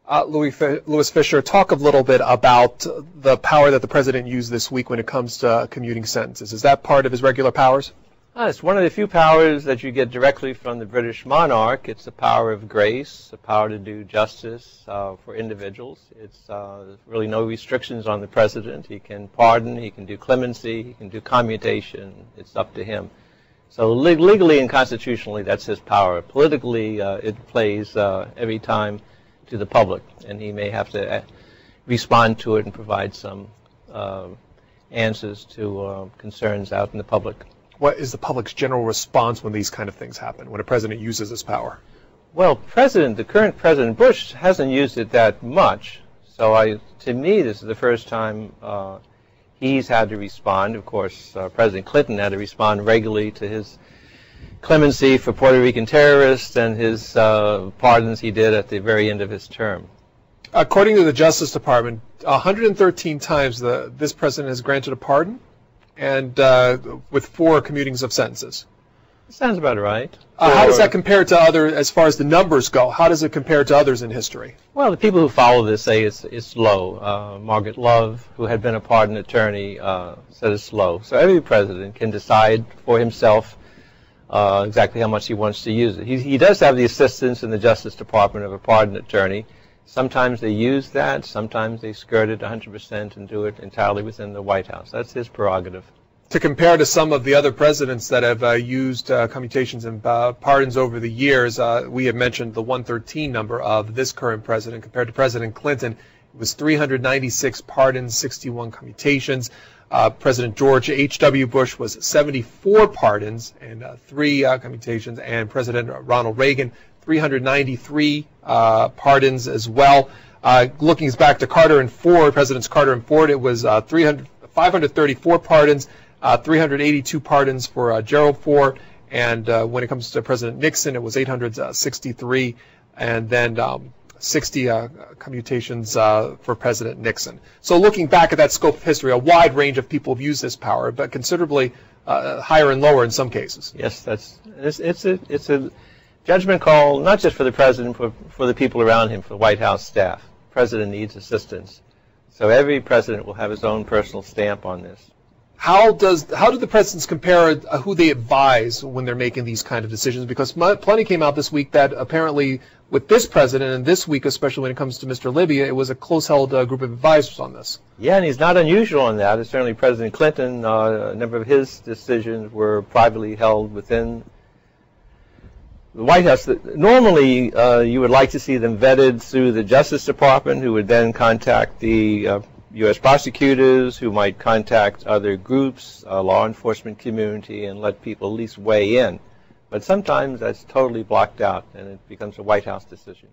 Louis Fisher, talk a little bit about the power that the president used this week when it comes to commuting sentences. Is that part of his regular powers? It's one of the few powers that you get directly from the British monarch. It's the power of grace, the power to do justice for individuals. It's really no restrictions on the president. He can pardon, he can do clemency, he can do commutation. It's up to him. So legally and constitutionally, that's his power. Politically, it plays every time to the public, and he may have to respond to it and provide some answers to concerns out in the public. What is the public's general response when these kind of things happen, when a president uses his power? Well, the current President Bush hasn't used it that much, so to me, this is the first time he's had to respond. Of course, President Clinton had to respond regularly to his clemency for Puerto Rican terrorists and his pardons he did at the very end of his term. According to the Justice Department, 113 times this president has granted a pardon, and with 4 commutings of sentences. Sounds about right. How does that compare to as far as the numbers go? How does it compare to others in history? Well, the people who follow this say it's low. Margaret Love, who had been a pardon attorney, said it's low. So every president can decide for himself exactly how much he wants to use it. He does have the assistance in the Justice Department of a pardon attorney. Sometimes they use that. Sometimes they skirt it 100% and do it entirely within the White House. That's his prerogative. To compare to some of the other presidents that have used commutations and pardons over the years, we have mentioned the 113 number of this current president. Compared to President Clinton, it was 396 pardons, 61 commutations. President George H.W. Bush was 74 pardons and 3 commutations, and President Ronald Reagan, 393 pardons as well. Looking back to Carter and Ford, Presidents Carter and Ford, it was 534 pardons, 382 pardons for Gerald Ford, and when it comes to President Nixon, it was 863, and then 60 commutations for President Nixon. So looking back at that scope of history, a wide range of people have used this power, but considerably higher and lower in some cases. Yes, it's a judgment call, not just for the president, for the people around him, for the White House staff. The president needs assistance. So every president will have his own personal stamp on this. How do the presidents compare who they advise when they're making these kind of decisions? Because plenty came out this week that apparently with this president, and this week especially when it comes to Mr. Libya, it was a close-held group of advisors on this. Yeah, and he's not unusual in that. It's certainly President Clinton, a number of his decisions were privately held within the White House. Normally, you would like to see them vetted through the Justice Department, who would then contact the U.S. prosecutors, who might contact other groups, law enforcement community, and let people at least weigh in. But sometimes that's totally blocked out, and it becomes a White House decision.